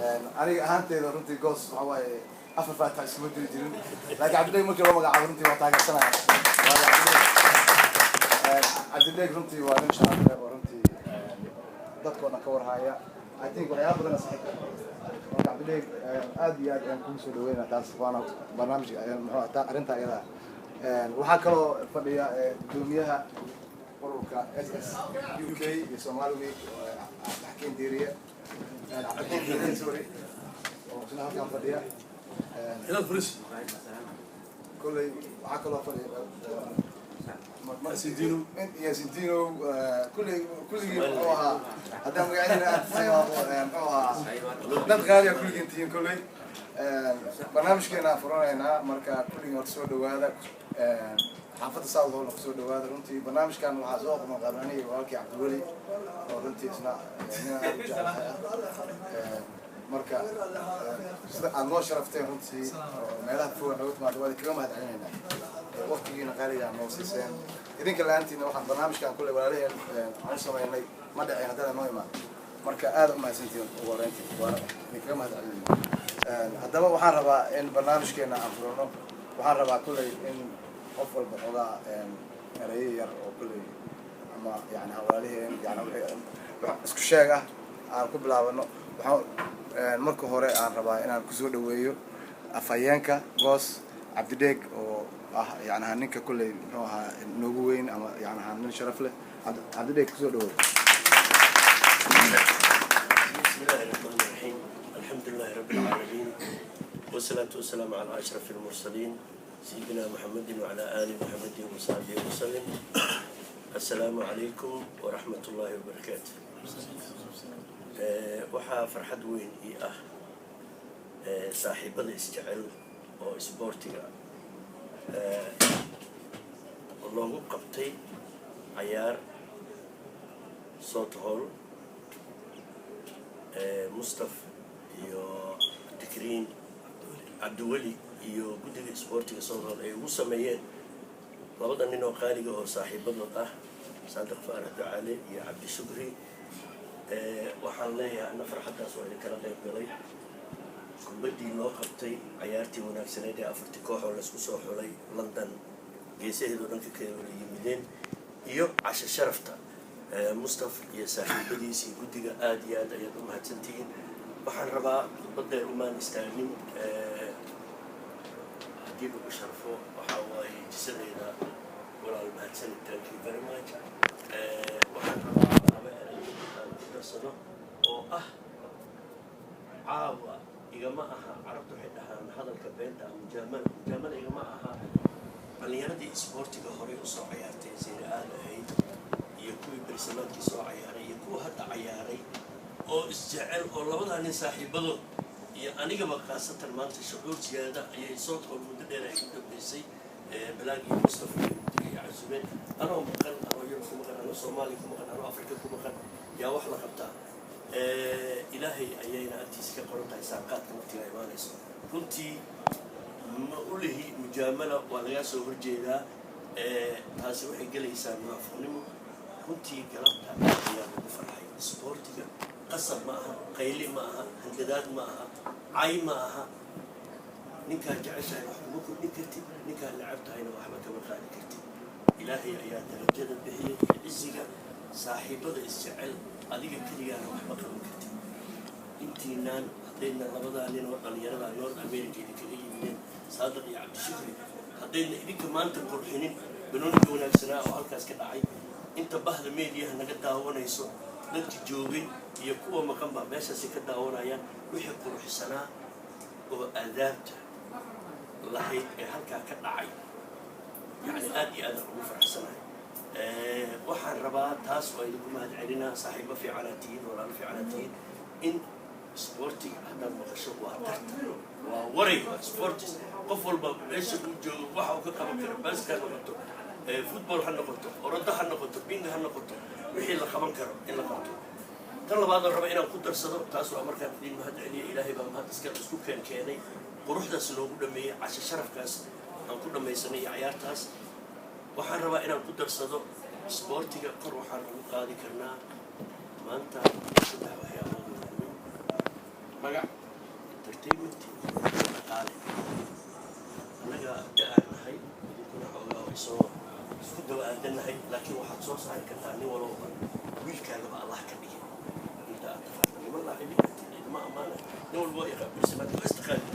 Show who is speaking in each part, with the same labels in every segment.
Speaker 1: أنا أهانتي رنتي قص حواي أفر فاتح اسمه جرين لكن عبد الله ممكن لو ما قاعد رنتي وطاقة سنة عبد الله رنتي وأنا مش عارف ورنتي ضدك وأنا كور هاي I think وحياة بدنا صحيح عبد الله أدي كم سلوينا تعرف وأنا برنامج أرنتا إلى وحكوا فبيا دوميها قروكا SS UK الصومالي حكين ديرية حكين ديرية سوري وشنا كان فبيا
Speaker 2: هنا الفريش
Speaker 1: كل حكوا
Speaker 2: ما سيدينو
Speaker 1: يا سيدينو كل يوم هذا مقعدين دad qaaliya kulligiintiin kulley barnaamijkeena furanayna marka kulligiin soo dhawaada xaafadda South Hall soo dhawaada runtii barnaamijkan waxa soo qabanay walaalkii Cabdulwali oo runtii isna marka aan noo sharaftay runtii meelaha fog noo timaado wada kaga mahadcelinayna waqtigiina qaaliga noo siiseen idinka laantiina waxaan barnaamijkan kulley walaalaheen aan sameeynay ma dhacay hadda noo imaan marka aad u mahadsantiin ugu horeyntii waana kaga mahadcelinayna haddaba waxaan rabaa in barnaamijkeena aan furano waxaan rabaa kulley in qof walba xogaa erayo yar oo kulley ama yani hawaaliheen yani isku sheeg ah aan ku bilaabano waxaan marka hore aan rabaa inaan kusoo dhaweeyo afhayeenka boos Cabdideeg oo ah yani ninka kulley muxuu ahaa noogu weyn ama yani nin sharaf leh Cabdideeg kusoo dhaweeyo
Speaker 3: بسم الله الرحمن الرحيم الحمد لله رب العالمين والصلاة والسلام على أشرف المرسلين سيدنا محمد وعلى آل محمد وصحبه وسلم السلام عليكم ورحمة الله وبركاته وحا فرحد وين صاحب الاستعل أو سبورتيغا والله قبطي عيار صوت هول مصطفى iyo Dikriin Abdulwali iyo guddiga isboortiga Soomaal ay ugu sameeyeen labada nin oo qaaliga oo saaxiibadood ah Saadiq Faarax Ducaale iyo Cabdi Shukri waxaan leeyahay ana farxadaas oo kala qayb galay kubadii loo qabtay ciyaartii wanaagsaneed ee afartii koox oo la isku soo xulay London geesaheedu dhanka kale yimideen iyo casho sharafta مصطفى يا صاحبي guddiga aad iyo aad ayaad u mahadsantihiin waxaan rabaa badda umaan istaagin hadii lagu sharfo waxa waaye jisadeeda walaal mahadsan thank you very much waxaan rabaa ku darsado oo ah caawa igama aha carabtu waxay dhahaan hadalka beenta mujaamala igama aha dhalinyaradii isboortiga hore u soo ciyaartay sida aad ahayd iyo kuwii barselonadii soo ciyaaray iyo kuwa hadda ciyaaray oo isjecel oo labada nin saaxiibadood iyo anigaba qaasatan maanta shucuur ziyaada ayay soo qool muddo dheer ay ku dambeysay balaagi Mustafa iyo Casuubeen anoo maqan anoo Yurub ku maqan anoo Soomaali ku maqan anoo Afrika ku maqan yaa wax la qabtaa ilaahay ayayna agtiisa ka qoran tahay saaqaadka waqtiga imaanayso runtii ma u lihi mujaamala waa laga soo horjeedaa taasi waxay galaysaa muwaafaqnimo runtii galabta ayaa lagu farxay isboortiga qasab ma aha qayli ma aha handadaad ma aha cay ma aha ninkaa jeceshahay wax kuma kordhin kartid ninkaa necab tahayna waxba kama qaadi kartid ilaahay ayaa darajada bixiyay cisiga saaxiibada isjecel adiga keligaana waxba qaban kartid intiinaan haddayna labadaa nin oo dhalinyarada North America idinkaga yimideen Saadiq iyo Cabdi Shukri haddayna idinka maanta qurxinin banooniga wanaagsanaa oo halkaas ka dhacay inta bahda meediyaha naga daawanayso dadka joogay iyo kuwa maqan baa meeshaasi ka daawanayaan wixii quruxsanaa oo aadaabta lahayd ee halkaa ka dhacay yani aad iyo aad ugu faraxsanahay waxaan rabaa taas oo idinku mahadcelinaa saaxiibo fiicanaad tihiin walaalo fiicanaad tihiin in sportiga haddaad maqasho waa tartan waa waray sportis qof walba meesha uu joogo waxa uu ka qaban karo basketball noqoto football ha noqoto orada ha noqoto bing ha noqoto wixii la qaban karo in la qabto tan labaad raba inaan ku darsado taas oo markaa idin mahadceliyo ilaahay baa mahad iska isku keenay quruxdaas loogu dhameeyay casho sharafkaas aan ku dhamaysanay ciyaartaas waxaan rabaa inaan ku darsado sportiga kor waxaan ugu qaadi karnaa maanta saddex waxyaabood magac entertainment dhaqaale annaga da-aan nahay idinkuna xoogaa way soo isku dawa-aadanahay laakiin waxaad soo saari kartaa nin walba wiilkaagaba allah ka dhigay inta aad taqaano niman laacibiin idma ammaana nin walba yaqaabirsimaad waa istaqaani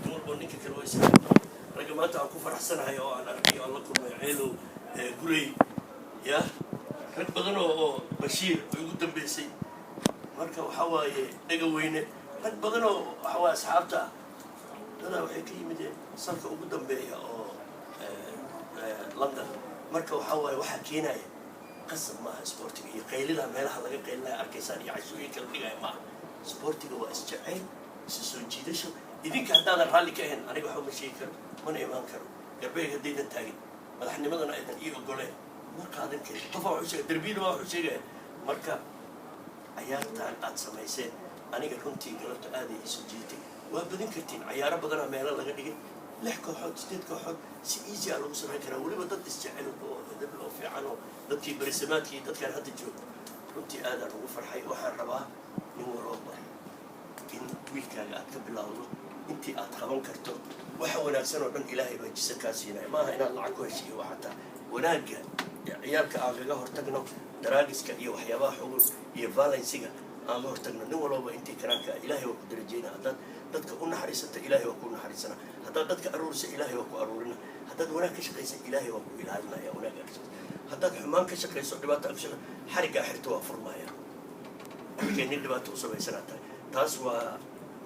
Speaker 3: nin walba ninka kale waa istaqaani ragga maanta aan ku faraxsanahay oo aan arkay oo la kulmay ceelow gurey ya rag badan oo bashiir ay ugu dambeysay marka waxaa waaye dhaga weyne rag badan oo waxaa waaye asxaabta ah dadaa waxay ka yimideen salka ugu dambeeya oo london marka waxaa waaye waxaa keenaya qasab maaha isboortiga iyo qaylidaa meelaha laga qaylinaya arkaysaan iyo cashooyinka la dhigaya maaha isboortiga waa isjacayl isu soo jiidasho idinka haddaadan raalli ka ahayn aniga waxba ma sheegi karo mana imaan karo garbeeg haddaydan taagin madaxnimadana aydan ii ogoleen ma qaadan karin qofa waxu sheega darbiyada waa waxu sheegaya marka cayaartaan aad samayseen aniga runtii galabta aaday isu jiitay waa badin kartiin cayaaro badanaa meelo laga dhigay 6 kooxood 8 kooxood si easy ah lagu samayn karaa weliba dad isjecel oo dad loo fiican oo dadkii barisamaadkii dadkaan hadda jooga runtii aadaan ugu farxay waxaan rabaa nin walba in wiilkaaga aad ka bilowdo intii aad qaban karto waxa wanaagsan oo dhan ilaahay baa jisa kaa siinaya maaha inaad lacag ku heshiiyo waxataa wanaagga ciyaalka aan kaga hortagno daraagiska iyo waxyaabaha xugun iyo valensiga aan la hortagno nin walba intii karaanka ilaahay waa ku darajeyna haddaad dadka u naxariisata ilaahay waa ku naxariisana haddaad dadka aruurisa ilaahay waa ku aruurina haddaad wanaag ka shaqaysa ilaahay waa ku ilaalinaya wanaag arsata haddaad xumaan ka shaqayso dhibaato ka shaqayso xariggaa xirta waa furmaya markay nin dhibaato u samaysanaa tahay taas waa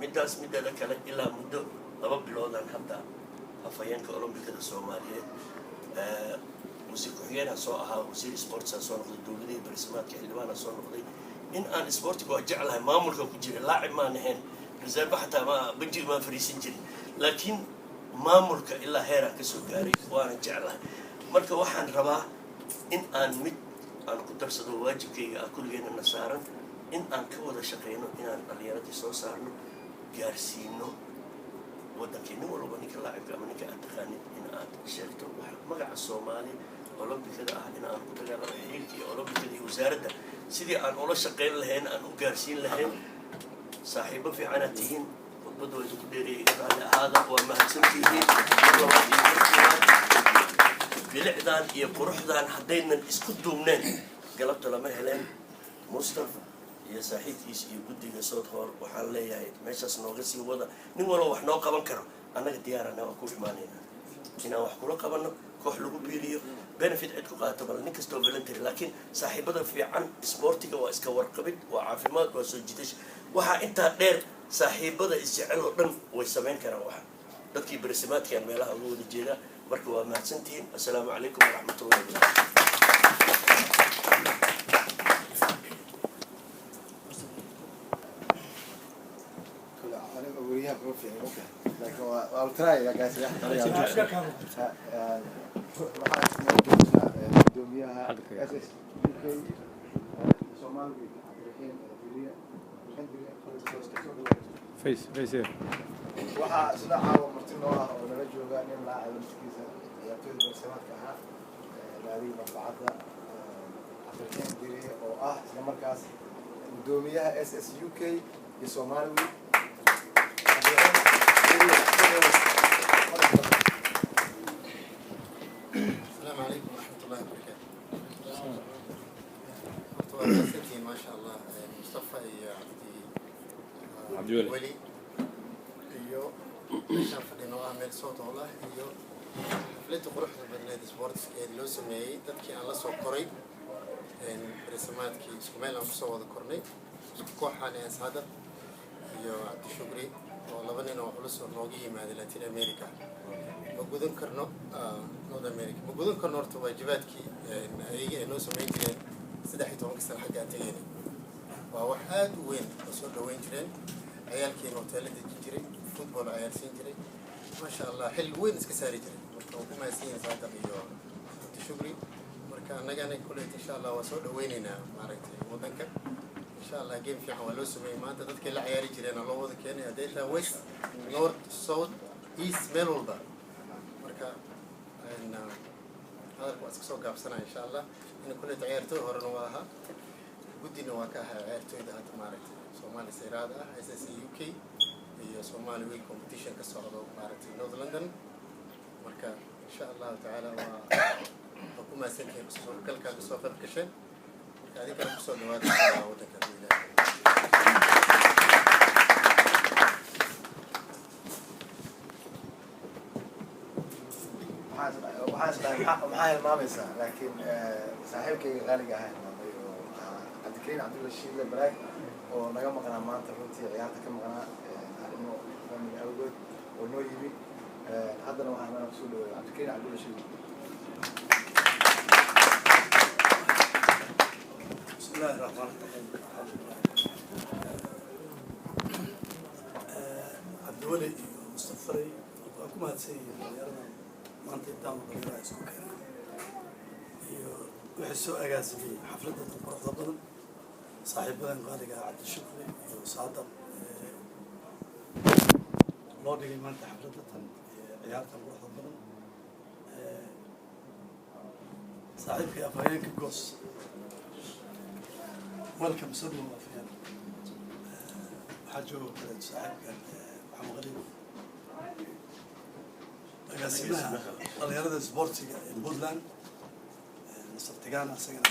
Speaker 3: midaas mideeda kale ilaa muddo 2 biloodaan hadda afhayeenka olombikada soomaaliyeed wasiir ku-xigeenaa soo ahaa wasiir sportsaa soo noqday dowladihii barisamaadka xildhibaanaa soo noqday in aan sportiga waa jeclahay maamulka ku jira laacib maan ahayn reserve xataa ma banjiga maan fariisan jirin laakiin maamulka ilaa heeraan ka soo gaaray waana jeclahay marka waxaan rabaa in aan mid aan ku darsado waajibkayga ah kulligeennana saaran in aan ka wada shaqeyno inaan dhallinyaradii soo saarno gaarsiino waddankii nin walba ninka laacibka ama ninka aad taqaanin in aad sheegto magaca soomaali olombikada ah in aan ku dagaalamo xiriirka iyo olombikada iyo wasaaradda sidii aan ula shaqayn lahayn aan u gaarsiin lahayn saaxiibo fiicanaad tihiin khudbadda waa idinku dheereeyay raalli ahaada waa mahadsantihiin bilicdaan iyo quruxdaan haddaynan isku duubneen galabta lama heleen mustafa iyo saaxiibkiisa iyo guddiga soodhoor waxaan leeyahay meeshaas nooga sii wada nin walba wax noo qaban karo annaga diyaarana waa ku imaanayna inaan wax kula qabanno koox lagu biiriyo benefit cid ku qaato bal nin kastoo voluntary laakiin saaxiibada fiican isboortiga waa iska warqabid waa caafimaad waa soo jiidasho waxaa intaa dheer saaxiibada isjecel oo dhan way samayn karaan waxa dadkii barisimaadkaan meelaha uga wada jeedaa marka waa mahadsantihiin assalaamu calaykum waraxmatullahi wabarakatu
Speaker 1: وياك وفي اوكي لكن والتراي يا جايز دوميها اس اس بي سومال
Speaker 4: فيس
Speaker 1: waxaa isla caawa marti noo ah oo nala joogaan in laacib miskiisa ciyaartooyda barsimaadka ahaa naadiga manfacadda afrikaan geriye oo ah isla markaas gudoomiyaha s s u k iyo soomaaliwi
Speaker 5: السلام عليكم ورحمة الله وبركاته. ما شاء الله مصطفى
Speaker 4: عبد الولي
Speaker 5: ولي iyo meeshaan fadhino ah meel soo toola iyo xafladda quruxda badneed sports ee loo sameeyay dadkii aan la soo koray barisamaadkii isku meel aan kusoo wada kornay isku kooxaan ee saadad iyo cabdi shukri oo 2 nin oo culus oo nooga yimaaday Latin America ma gudan karno North America ma gudan karno horta waajibaadkii ayaga ee noo sameyn jireen 13 sano xagga tagayna waa wax aad u weyn oo soo dhaweyn jireen ciyaalkii hoteelada jiray football ciyaarsiin jiray ma sha Allah xil weyn iska saari jiray marka uu kuma siin saadaq iyo cabdi shukri marka anagana kulay insha Allah waa soo dhaweynayna maaragtay wadanka insha Allah game fiican waa loo sameeyay maanta dadkii la ciyaari jireen loo wada keenay adeeta west north south east meel walba marka hadalku waa iska soo gaabsanaa insha Allah in kulay ciyaartooy horena waa ahaa guddina waa ka ahaa ciyaartooyda hadda maaragtay Soomaali Sayraad ah SSUK iyo Somali Week competition ka socdo maaragtay North London marka insha Allah taala waa ku maasantahay soo galka soo qayb gashay marka adiga ku soo dhawaad wadanka
Speaker 1: waxaa hilmaamaysaa laakiin saaxiibkayga qaaliga ahaa hilmaamay oo cabdikariin cabdilrashiid lebaraag oo naga maqnaa maanta runtii ciyaarta ka maqnaa arrimo family awgood oo noo yimi haddana waxaan nala kusoo dhaweeya cabdikariin cabdilrashiid
Speaker 2: بسم الله الرحمن الرحيم عبد الولي مصطفى وكما تسير ما أنت قدام القناة يسكو كنا ويحسوا أجازمي حفلة القرى ضبطن صاحب بدن غالي عبد الشكري وصادق لودي ما أنت حفلة عيارة القرى ضبطن صاحبك أفاينك قص welcome سلمى وفيان حاجو كانت صاحبك محمد غريب agaasimaha dhalinyarada isboortiga ee Puntland nasabtigaana asagana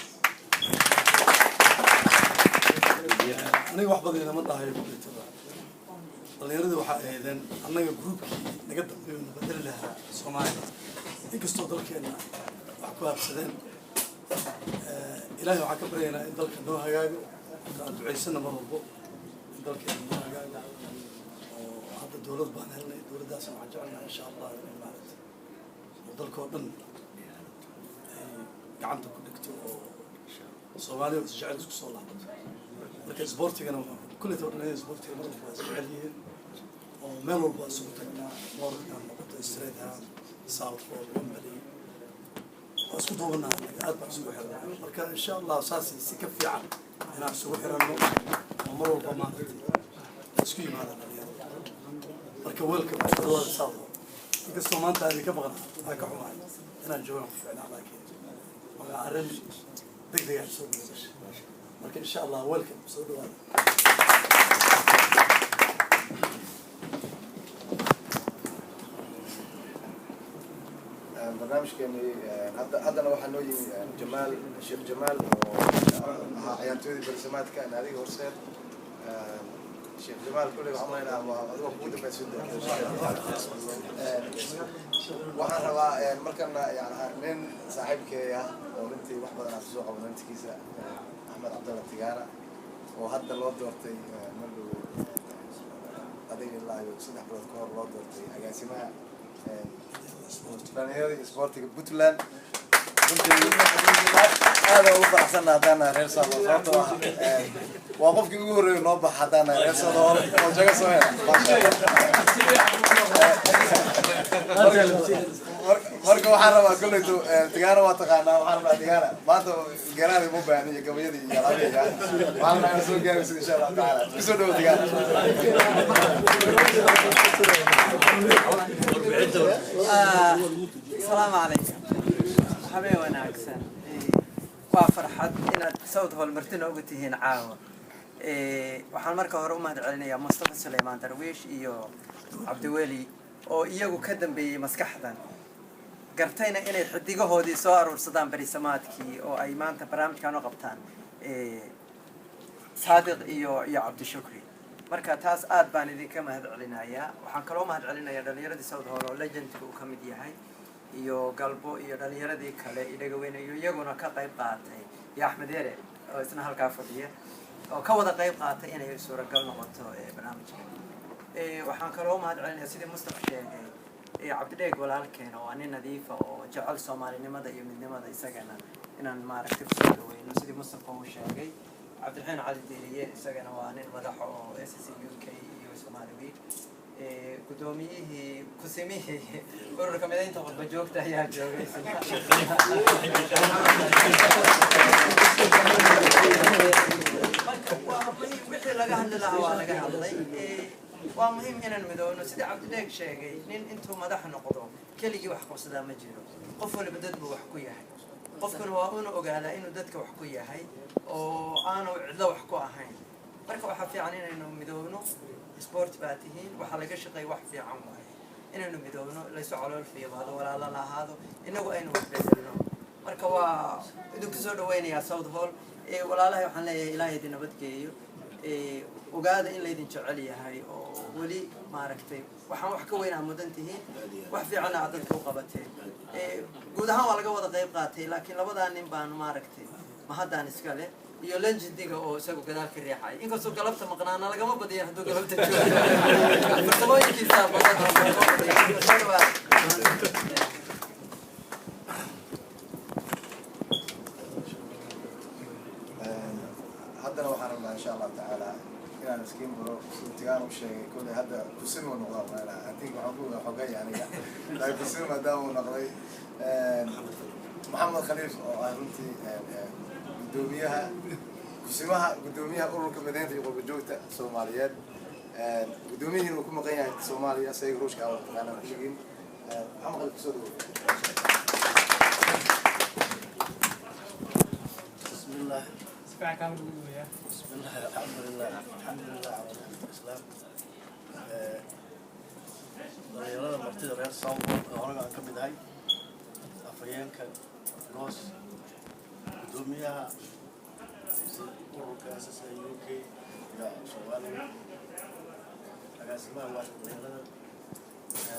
Speaker 2: aniga wax badan ma dhahayo kullitada dhalinyarada waxa ay ahaydeen annaga groupkii naga dambeeyay nabadgel lahaa Soomaaliya inkastoo dalkeena wax ku habsadeen ilaahay waxa ka baryaynaa in dalka noo hagaago aan duceysana mar walbo in dalkeena noo hagaago hadda dawlad baan helnay dawladdaasna waxaan jecelnahay insha Allah dalka oo dhan gacanta ku dhigto oo Soomaaliya is jecel isku soo laabato marka isboortigana kulli toodana isboortiga mar walba is jecel yihiin oo meel walba isugu tagnaa Northern noqoto Australia South Pole Wembley isku duubnaa aad baan isugu xirnaa marka insha Allah saasi si ka fiican inaan isugu xirano oo mar walba maanta isku yimaadaan marka welcome to the South inkastoo maanta ay ka maqnaa waa ka xumahay inaan joogo ku ficnaa laakiin waa arrin degdeg ah soo gashay marka insha Allah welcome soo dhawaada
Speaker 1: barnaamijkeeni haddana waxaa noo yimi jamaal sheekh jamaal oo ahaa ciyaartooydii barasamaadka naadiga horseed sheekh jamaal kulli waxaan leenahay waa adiga ugu dambaysan waxaan rabaa markana yani nin saaxiibkay ah oo runtii wax badan aan soo qaban intiisa Axmed Cabdalla Tigaara oo hadda loo doortay madhow adiga ilaa iyo 3 bilood ka hor loo doortay agaasimaha dhalinyarada isboortiga Puntland هذا هو أحسن هذانا رئيس الله وقف كي يقول نوبة هذانا رئيس الله وجاك سوينا مركو حرام كله تو تجارة واتقانا وحرام تجارة ما تو جيراني مو بيعني كمية دي يلا بيجا وحنا نسوي جيران إن شاء الله تعالى بسودو تجارة
Speaker 4: السلام عليكم حبيبي وانا أحسن وفرحت إن سود هول مرتين وقتهين عاون waxaan marka hore u mahadcelinayaa Mustafa Suleymaan Darwiish iyo Cabdiweli oo iyagu ka dambeeyay maskaxdan gartayna inay xidigahoodii soo aruursadaan barisamaadkii oo ay maanta barnaamijkan u qabtaan Saadiq iyo Cabdishukri marka taas aad baan idinka mahadcelinayaa waxaan kaloo mahadcelinayaa dhalinyaradii South Hall oo legendku uu kamid yahay iyo galbo iyo dhalinyaradii kale idaga weynayo iyaguna ka qayb qaatay iyo Axmed Yare oo isna halka fadhiya oo ka wada qayb qaatay inay suuragal noqoto barnaamijka waxaan kaloo mahadcelinayaa sidii Mustafa sheegay Cabdideeg walaalkeen oo nin nadiif ah oo jecel Soomaalinimada iyo midnimada isagana inaan maaragtay ku soo dhaweeyno sidii Mustafa uu sheegay Cabdiraxmaan Cali Diiriye isagana waa nin madax oo SSUK iyo Soomaaliyeed guddoomiyihii kusimihii ururka mideynta qodba joogta ayaa joogay wixii laga hadli lahaa waa laga hadlay waa muhiim inaan midoobno sida Cabdideeg sheegay nin intuu madax noqdo keligii wax qabsadaa ma jiro qof waliba dad buu wax ku yahay qofkuna waa inuu ogaadaa inuu dadka wax ku yahay oo aanu cidlo wax ku ahayn marka waxa fiican inaynu midoobno sport baa tihiin waxaa laga shaqeey wax fiican waaye inaynu midoobno laysu calool fiiqaado walaalo lahaado inagu aynu waxbedelno marka waa idinku soo dhawaynayaa South Hall walaalahay waxaan leeyahay ilaahay idin nabadgeeyo ogaada in laydin jecel yahay oo weli maaragtay waxaan wax ka weynaa mudan tihiin wax fiican aad dadka u qabateen guud ahaan waa laga wada qayb qaatay laakiin labadaa nin baan maaragtay ma haddaan iska leh iyo lanjidiga oo isagu gadaal ka riixay inkastoo galabta maqnaana lagama badiyan hadduu galabta joogo farsamooyinkiisa badan
Speaker 1: haddana waxaan rabnaa insha allahu tacaala inaan iskiin baro intigaan u sheegay kolley hadda kusin uu noqdaa meelaha haddii waxaan ku xogay aniga laakiin kusin maadaama uu noqday maxamed khaliif oo ah runtii gudoomiyaha ururka mideynta iyo qurba joogta Soomaaliyeed gudoomiyihiin uu ku maqan yahay Soomaaliya sayid ruushka oo taqaana xigin maxamed khaliif soo dhawo
Speaker 6: bismillah bismillah alxamdulilah ala islaam dhalinyarada martida reer South oo anaga aan ka mid ahay afhayeenka goos gudoomiyaha ururka asaasa UK iyo Soomaaliya agaasimaha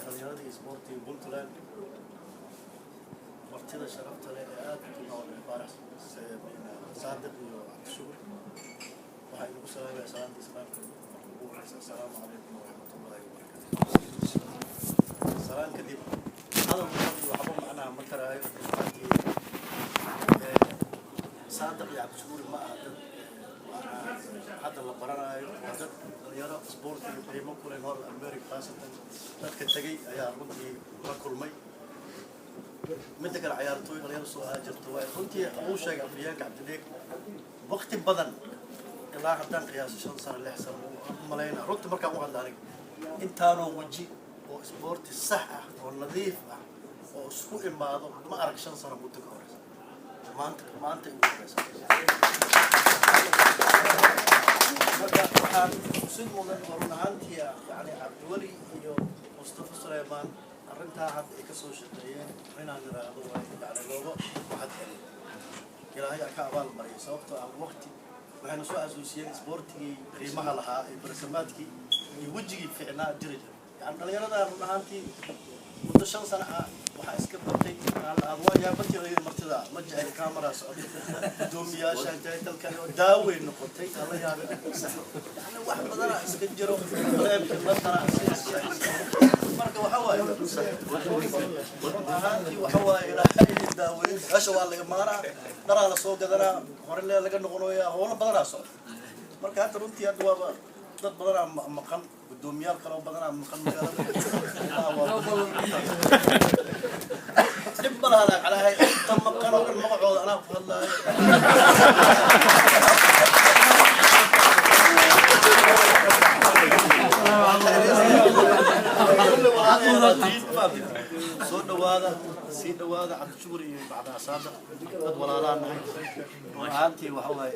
Speaker 6: dhalinyarada isboortiga Puntland martida sharafta leh ee aad u nool Faarax صادق وشكر وهاي المسألة يا سلام السلام عليكم ورحمة الله وبركاته. سلام كذب هذا الموضوع وحبهم أنا مكر صادق يعني شكور ما هذا اللي قررنا هذا يرى سبورت يقيمه كل نهار أمريكا خاصة لكن تجي يا ربي ما كل مي مدك العيارتوي غير سؤال جرتوي كنت أول شيء أفريقيا عبد الليك وقت بدن الله حدان قياس شن سنة اللي حصل ملايين رحت مركب واحد عليك أنت أنا وجي وسبورت الصحة والنظيف وسوق ما أعرف شن سنة متكورس ما أنت waxaan usid mudan run ahaantii yani cabdiweli iyo mustafa suleymaan arrintaa hadda ay ka soo shaqeeyeen inaan iraahdo waa yani looga waxad celiyo ilaahay ka abaal mariyay sababtoo ah waqti waxayna soo xasuusiyeen isboortigii qiimaha lahaa ee barsamaadkii iyo wejigii fiicnaa jiri jiray yani dhalinyarada run ahaantii muddo 5 sano ah waxaa iska batay adwaayaa batiyada martida ma jecel kaamara socdo gudoomiyaasha jaytalkan oo daaweyn noqotay alla yaabay yani wax badan iska jiro qeybka madana marka waxa waaye waxa waaye ilaahay daaweyn asha waa laga maaraa daraa la soo gadanaa hore laga noqonayaa howlo badan socdo marka hadda runtii hadda waa dad badan maqan gudoomiyaal kale oo badan maqan magaalada dib balaada على هاي تم قرار الموعود أنا فهلا صوت هذا سيد هذا عبد الشكري بعد صادق قد ولا لا وعانتي وحوي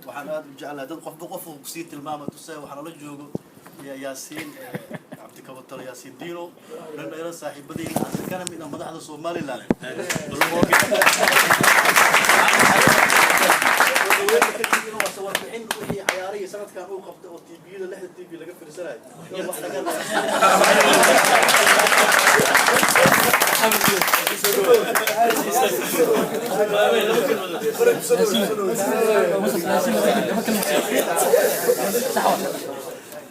Speaker 6: وحنا جعلنا دق قف وسيت الماما تساوي وحنا لجوجو يا ياسين عبد كبتر ياسين دينو لأن إلى صاحب بدين كان من مدح الصومالي لا وصورت عنده هي عيارية سنة كان هو قبض أو تي بي له تي بي لقى في رسالة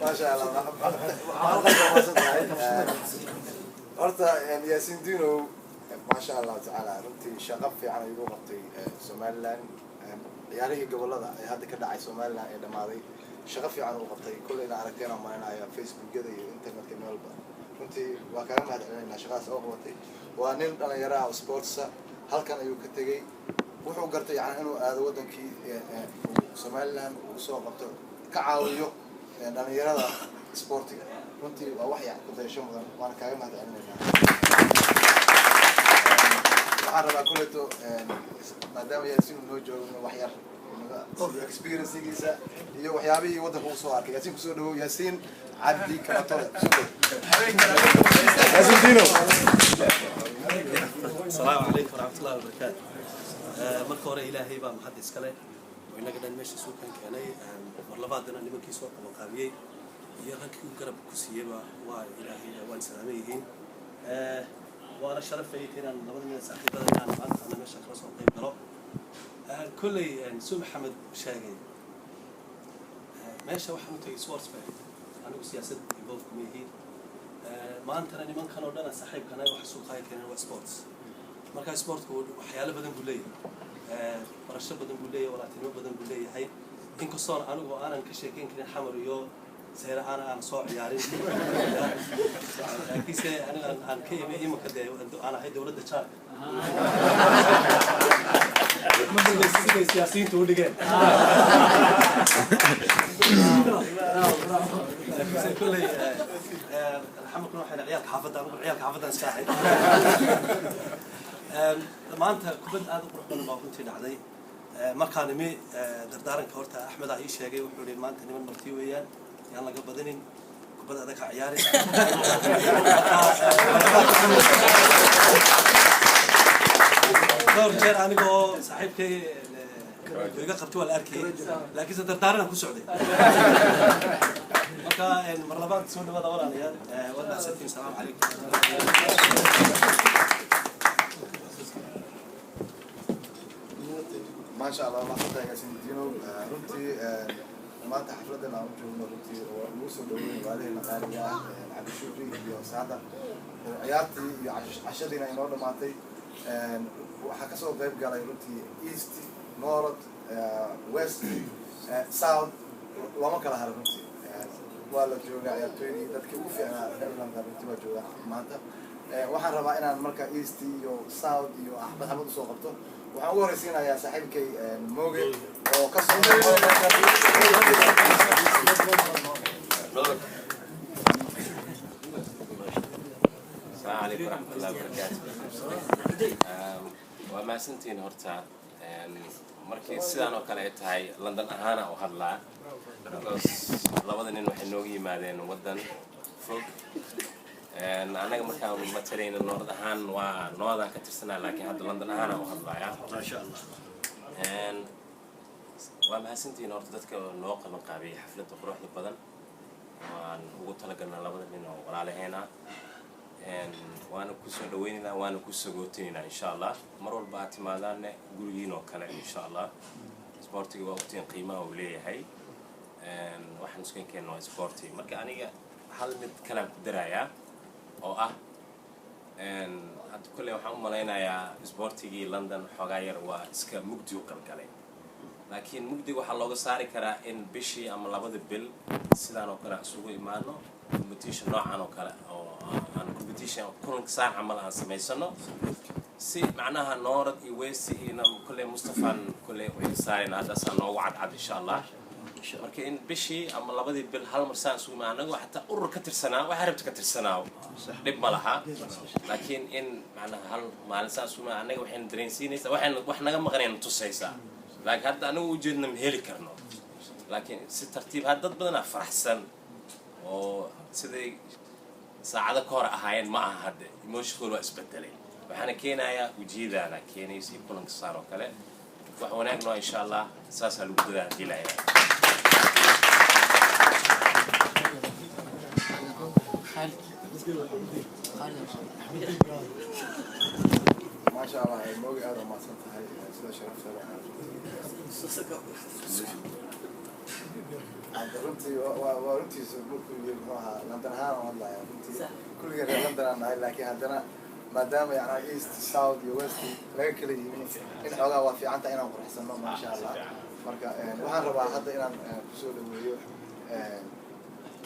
Speaker 1: ما شاء الله horta yaasiin diinow maasha allah tacaala runtii shaqo fiican ayuu qabtay Somaliland ciyaarihii gobolada ee hadda ka dhacay Somaliland ee dhamaaday shaqo fiican uu qabtay kullayna aragteen oo marinaya Facebook-yada iyo internetka meelba runtii waa kaaga mahadcelinaynaa shaqadaas oo qabatay waa nin dhalinyaro ah sports halkan ayuu ka tagay wuxuu gartay yani inuu aado wadankii Somaliland uu soo qabto ka caawiyo dhalinyarada sportiga runtii waa wax yar ku dayasho mudan waan kaaga mahadcelinaynaa waxaan rabaa kulleeto maadaama yaasiin noo joogo wax yar experience-giisa iyo waxyaabihii waddanka uu soo arkay yaasiin kusoo dhawow yaasiin عبدي كراتورة
Speaker 2: السلام عليكم ورحمة الله وبركاته. marka hore ilaahay baa mahad iskale oo inaga dhan meesha soo keenay mar labaadna nimankii soo qabanqaabiyay iyo rankii garab ku siiyay waa ilaahay waan salaamayeen waana sharafay inaan labada nin saaxiibada inaan maanta meesha kala soo qayb galo kullay suu maxamed sheegay meesha waxaan u tagay sports bay anigu siyaasad involved kuma yihiin maantana nimankan oo dhan saaxiibkana wax soo qaybinayaan waa sports marka sportku waxyaalo badan buu leeyahay barasho badan buu leeyahay walaatinimo badan buu leeyahay inkastoo anigu aanan ka sheekeyn karin xamar iyo seera aan soo ciyaarin laakiin se aniga aan ka imi imika dee aan ahay dowladda jaarka ma siday siyaasiyiintu u dhigeen كله الحمد لله إحنا عيال حافظة عيال حافظة نساعد ما أنت كبد هذا قرب من ما كنت نعدي ما كان مي دردارن كورتا أحمد عيش هجي وحولي ما أنت نمن مرتيويا يلا قبضني كبد هذاك عياري دور جير أنا جو صاحب كي يقا قبتوا الأركي لكن دردارن أكو سعودي marka marlabaad soo dhawaada walaalayaal wada asxaabtii salaam calaykum
Speaker 1: ما شاء الله الله حتى ياسين دينو runtii maanta xafladan aan joogno runtii oo ugu soo dhaweeyay waalihii naqaaliga Cabdi Shukri iyo Saada ciyaartii iyo cashadiina inoo dhamaatay waxa ka soo qayb galay runtii East North West South lama kala harin runtii waa la joogaa ciyaartooydii dadkii ugu fiicnaa Ireland runtii waa joogaa maanta waxaan rabaa inaan marka East iyo South iyo Axmed Xamad soo qabto waxaan ugu horeysiinayaa saaxiibkay Mooge oo ka soo
Speaker 7: السلام عليكم ورحمة الله وبركاته. وما سنتين هرتا markii sidaan oo kale ay tahay London ahaan oo hadlaa labada nin waxay nooga yimaadeen wadan fog anaga markaan matarayna noord ahaan waa noodan ka tirsanaa laakiin hadda London ahaan oo hadlaya
Speaker 3: ما شاء الله
Speaker 7: waa mahadsantiin horta dadka noo qaban qaabiyay xafladda quruxda badan waan ugu talagalnaa labada nin oo walaalaheena waana ku soo dhaweynayna waana ku sagootinayna insha Allah mar walba aad timaadaan gurigiin oo kale insha Allah sportiga waa waqtiga qiimaha uu leeyahay waxaan isku keenno sportiga marka aniga hal mid kale ku darayaa oo ah hadda kulli waxaan u maleynayaa sportigii London xogaa yar waa iska mugdi u qalgalay laakiin mugdiga waxa looga saari karaa in bishii ama labada bil sidaan oo kale isugu imaano competition noocan oo kale oo aan competition kulanka saan camal aan sameysano si macnaha North iyo West iyo kulli Mustafaan kulli wixii saarina hadda saan noogu cadcad insha Allah marka in bishii ama labadii bil hal mar saan isugu imaano xataa urur ka tirsanaa waxa rabta ka tirsanaa dib ma laha laakiin in macnaha hal maalin saan isugu imaano anaga waxaan dareensiinaysaa wax naga maqaneen tusaysaa laakiin hadda anagu ujeedna ma heli karno laakiin si tartiib dad badan faraxsan oo siday saacada ka hor ahaayeen ma aha hadda emotional waa isbedelay waxaana keenayaa ujeedada keenaysa kulanka saar oo kale wax wanaagno insha Allah saas lagu dadaalaya
Speaker 1: ما شاء الله موجي هذا ما صنت هاي سيدا شرف عند رنتي ورنتي سبوك يجمعها لندن ها والله يا رنتي كل جري لندن أنا هاي لكن عندنا ما دام يعني إيست ساوث ويست لا كل يمين إن حاجة وفي عنده أنا وحسن ما شاء الله مركا وحن ربع حتى إن بسول ويروح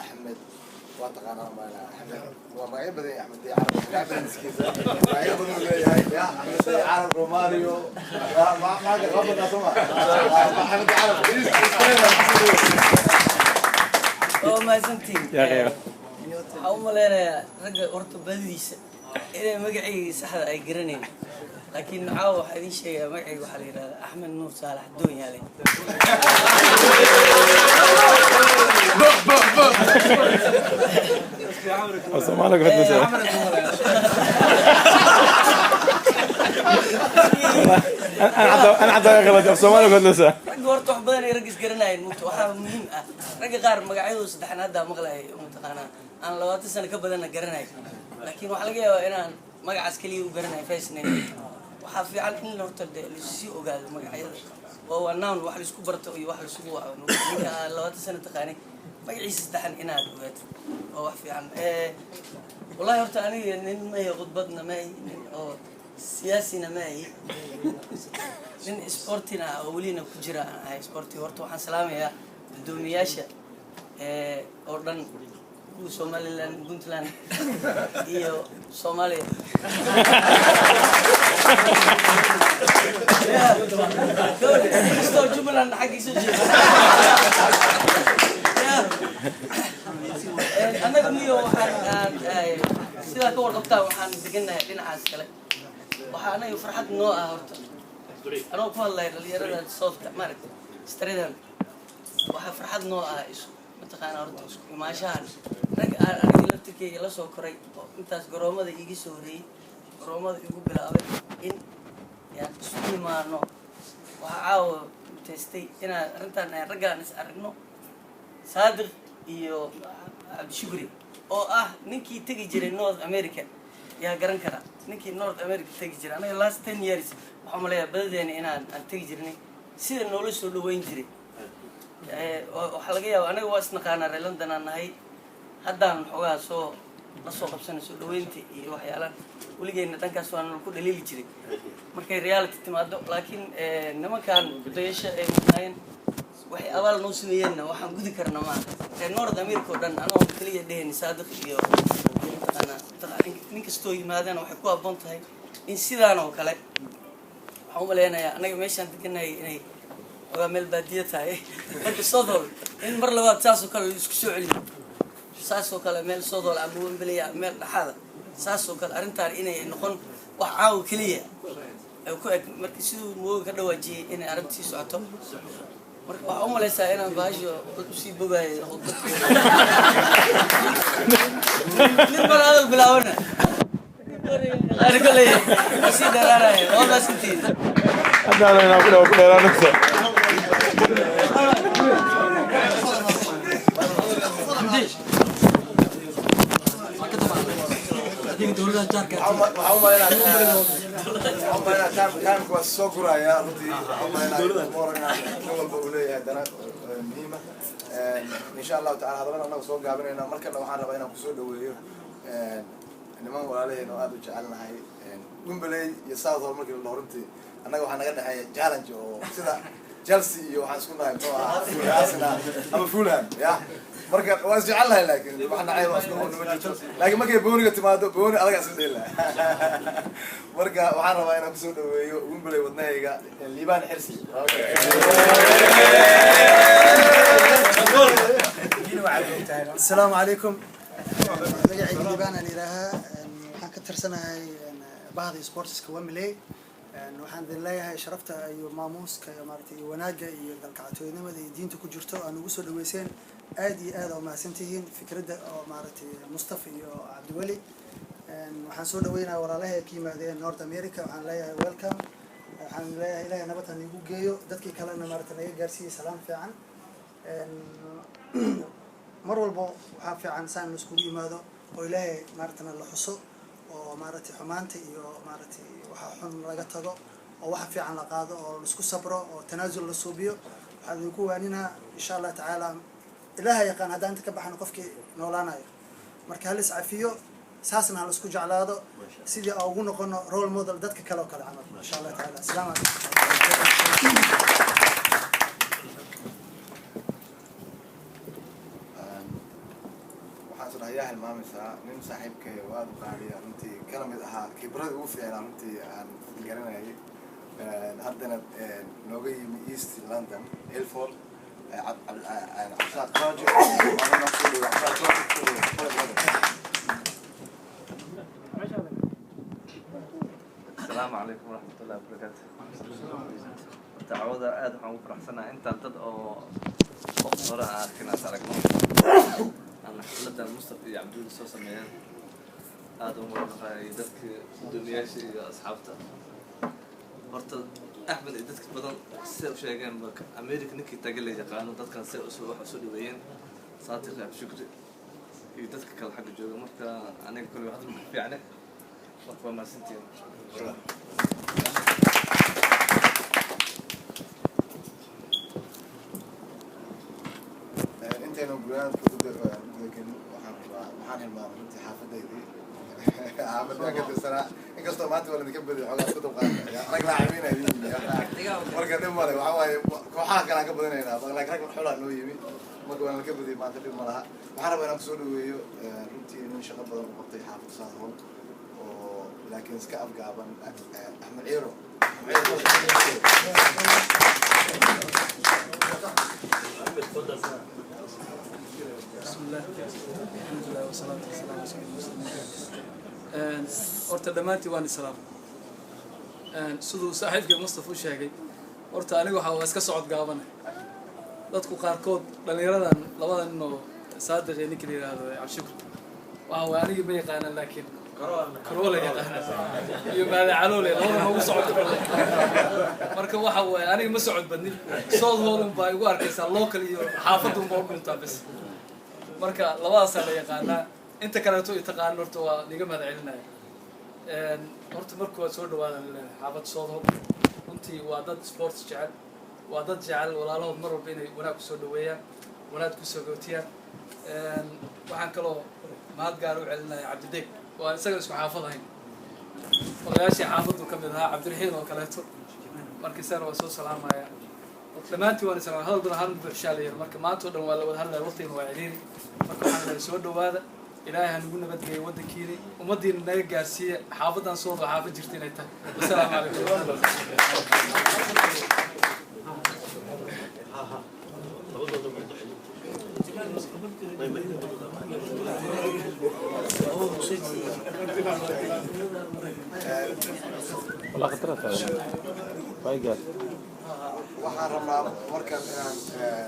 Speaker 1: أحمد واتقانا ما لا أحمد ومعي بدي أحمد دي عرب لعبة مسكيزة معي بدي يا أحمد دي عرب روماريو ما غبط أسمع أحمد دي عرب
Speaker 8: ما سنتين يا غير حوم لنا رجع أرتو بديس إلى مقعي سحر أي جرنين لكن عاو هذه شيء مقعي وحلينا أحمد نور صالح الدنيا لي
Speaker 9: Soomaaliga waxaad nasa أنا عدا غلط Soomaaliga waxaad nasa
Speaker 8: ragga horta wax badan ay rag isgaranayeen mugta waxaa muhiim ah ragga qaar magacyadooda saddexan hadda maqlay mataqaanaa aan 20 sano ka badanna garanay laakiin waxaa laga yaabaa inaan magacaas kaliya u garanayo face name waxaa fiican in la horta si ogaado magacyada oo waa noun wax la isku barto iyo wax la isugu waco ninka 20 sano taqaanay magaciisa saddexan inaad ogaato oo wax fiican wallahi horta aniga nin ma yahay khudbadna ma yahay oo siyaasina ma yahay nin sportina oo welina ku jira ay sporti horta waxaan salaamayaa guddoomiyaasha oo dhan Somaliland Puntland iyo Soomaaliya استوى جملة حق يسجل أنا قمني وحن سيدا كور قبطة وحن دقنا لنا عسكري وحنا يفرحت نوع هرت أنا أقول الله اللي يرى الصوت مارك استريدهم وحفرحت نوع إيش متقان هرت ما شاء أنا لفتك يلا سوكري أنت قرومة يجي سوري قرومة يقول بلا إن يعني سوري ما نو وعاو تستي هنا رنتنا رجع نسأرنو صادق iyo عبد شكري oo ah ninkii tagi jiray North America yaa garan kara ninkii North America tagi jiray anaga last 10 years waxaan maleeyaa badeena inaan tagi jirnay sida nolol soo dhaweyn jiray waxa laga yaabaa anaga waa isnaqaana London aan nahay haddaan xogaa soo la soo qabsanay soo dhaweynta iyo waxyaalaha waligeena dhankaas waan ku dhaliili jiray markay reality timaado laakiin nimankan dayasha ay maqnayeen waxay abaal noo sameeyeen waxaan gudi karnaa ma North America oo dhan anoo kaliya dheheen saadiq iyo ana nin kastoo yimaadana waxay ku aboon tahay in sidaan oo kale waxaan u maleynayaa anaga meeshaan deganay inay oga meel baadiya tahay marka Sodol in mar labaad saas oo kale isku soo celiyo saas oo kale meel Sodol ama Wembley meel dhaxada saas oo kale arintaan inay noqon wax caaw kaliya ay ku eg markii sidoo mooga ka dhawaajiyay in arintii socoto marka waxa uma leeyahay inaan baasho u sii bogaay nin baraado bilaawna arko leeyahay si dararay oo baasintii
Speaker 9: hadda ana ku dheeraanaysa
Speaker 1: كان كواس سوكرا يا رتي مورنا نقول بقولي هذا مهمة إن شاء الله تعالى هذا أنا وصوب قابلنا مركنا وحنا بينا بسود وياه إنما هو عليه إنه هذا جعلنا هاي ويمبلي يساعد هو مركنا لورنتي أنا وحنا قلنا هاي جالنج وكذا جلسي وحنسكنا هاي أصلا أما فلان يا مركب واسجعلها لكن احنا عيب لكن ما كاين بوني تمادو بوني ادغ اسديلا مركب waxaan rabaa inaan kusoo dhaweeyo Wembley wadnayga Liban Xirsi
Speaker 10: السلام عليكم magacay Liban aan ilaaha waxaan ka tirsanahay bahda sports ka Wembley waxaan leeyahay sharafta iyo maamuuska maartay wanaaga iyo dalkacatoynimada iyo diinta ku jirto aan ugu soo dhaweyseen aad iyo aad oo mahadsantihiin fikradda oo maartay Mustafa iyo Cabdiwali waxaan soo dhaweynayaa walaalahay ka yimaadeen North America waxaan leeyahay welcome waxaan leeyahay ilaahay nabadna igu geeyo dadkii kalena maartay naga gaarsiiyay salaam fiican mar walba waxa fiican saan isku yimaado oo ilaahay maartay la xuso oo maartay xumaanta iyo maartay waxa xun laga tago oo waxa fiican la qaado oo isku sabro oo tanaasul la suubiyo waxaan ku waanina insha Allah ta'ala ilaahay yaqaan hadaan ka baxno qofkii noolaanayo marka hal iscafiyo saasna hal isku jeclaado sidii aan ugu noqono role model dadka kale oo kale camal insha Allah ta'ala salaam
Speaker 1: waxaan yahay maamisa nin saaxiibkay waa qaaliya runtii kala mid ahaa khibrad ugu fiican runtii aan garanayay haddana nooga yimi East London Ilford عبد الراجع
Speaker 11: السلام عليكم ورحمة الله وبركاته. تعود أدعو فرحسنا أنت أو أخبرها كنا سالكم. أنا حفلة المصطفى عبد الله صوص ميان هذا مرة يدك الدنيا شيء أصحابته مرت أحمد يدك بدل سير شيء كان بك أمريكا نكى تقول لي قانون دتك كان سير أسبوع حصولي وين صادق عبد شكري يدك كل حاجة جوا مرت أنا كل واحد في عنه مرت ما سنتين
Speaker 1: intaynu guryaha ku deeqan waxaan helnaa runtii xaafadaydi xaafadda ka tirsanaa inkastoo maanta waa idinka badiyo xogaa isku dabqaadaya rag laacibiinaya marka dhib male waxaa waaye kooxaha kale aan ka badinaynaa laakiin rag xolaa noo yimi marka waan ka badiyay maanta dhib ma laha waxaan rabaa inaan kusoo dhaweeyo runtii nin shaqo badan u qabtay xaafadda saashoon oo laakiin iska afgaaban axmed ciiro
Speaker 2: بسم الله الحمد لله والصلاة والسلام على سيدنا المرسلين. horta dhammaantii waan islaam siduu saaxiibkii Mustafa u sheegay horta aniga waxa iska socod gaabana dadku qaarkood dhalinyaradan labada nin oo saadiq iyo ninkii yiraahdo Cabshukr waxa aniga ma yaqaan laakiin karoole yaqaan iyo maada caloole labada ugu socod marka waxa way aniga ma socod badnin soo hoolan baa igu arkaysaa local iyo xaafadu ma ogoltaa bas marka labadaas la yaqaanaa inta kale uu taqaan horta waa niga madcelinaya horta markuu soo dhawaadaan xaafad soo runtii waa dad sports jecel waa dad jecel walaalahood mar walba inay wanaag ku soo dhaweeyaan wanaag ku soo gootiyaan waxaan kaloo mahad gaar u celinaya Cabdideeq waa isaga isku xaafadayn odayaashii xaafadu ka mid ahaa Cabdiraxiin oo kaleeto markii sar waa soo salaamaya dhammaantii waan isla hadal hal buuxshaaleeyay marka maanta oo dhan waa la wada hadlay waqtiga waa ciriiri marka waxaan soo dhawaada ilaahay nagu nabadgeeyo wadankiina umadiina naga gaarsiiya xaafadan soo xaafad jirtay inay tahay assalaamu
Speaker 9: والله خطرت هذا
Speaker 1: waxaan rabnaa markan inaan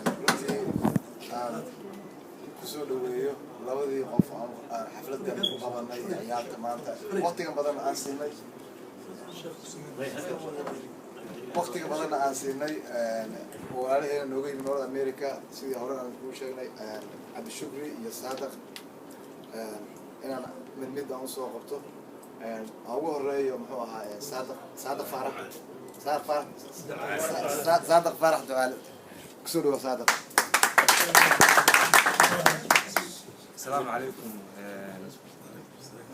Speaker 1: runtii aan kusoo dhaweeyo labadii qof aan xafladan ku qabanay ciyaarta maanta waqtiga badan aan siinay walaalaheena nooga yimid North America sidii hore aan kuu sheegnay Cabdishukri iyo Saadiq inaan mid aan usoo qabto ugu horeeyo muxuu ahaa Saadiq Faarax صادق فرح تعال كسور صادق
Speaker 12: السلام عليكم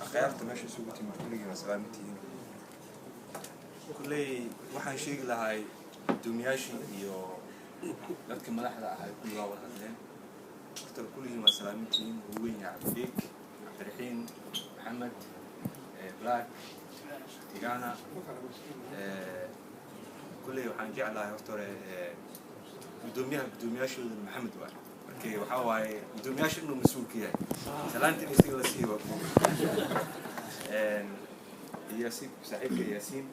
Speaker 12: أخيرت ماشي سوقتي مرتلقي وسلامتي كلي waxaan sheegi lahay dunyaashi iyo dadka madaxda ah ay ku wada hadleen dadka kulligiin waa salaamintiin weyn Cabdideeq Cabdiraxiin Maxamed Black Tigana كلي وحن جعلها هورتوري بدومياش محمد واحد markii waxa waaye بدومياش inuu mas'uul ka yahay salaantii isii la siiyo yaasiin saaxiibka yaasiin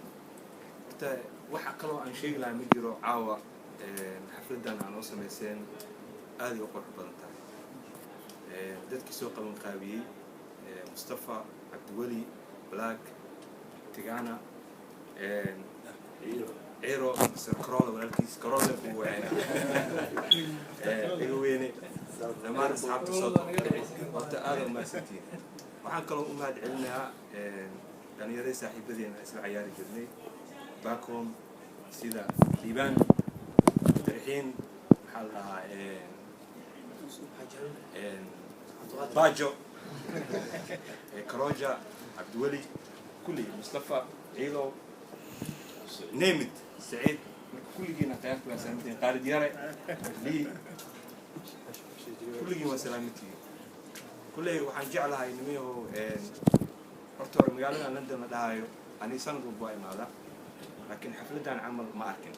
Speaker 12: ta waxa kaloo aan sheegi lahaa mid jiro caawa xafladan aan oo sameyseen aad u qurux badan tahay dadkii soo qaban qaabiyay Mustafa Abdiwali Black Tigana عيرو كرولا ولكن كرولا بوعنا إيويني لما نصحب تصدق وتآلوا ما ستين وحنكلوا أمهات علمها يعني يري صاحب بدين اسمع عيالي جبني باكم سيدا ليبان الحين حالها باجو كروجا عبدولي كلي مصطفى عيلو نيمت سعيد كل جينا قيامك وسلامتي قال دياري لي كل جينا وسلامتي كل وحن جعلها إنميه أرتور مقالنا لندن لهايو أنا سنة رباعي ماذا لكن حفلتنا عمل ما أركن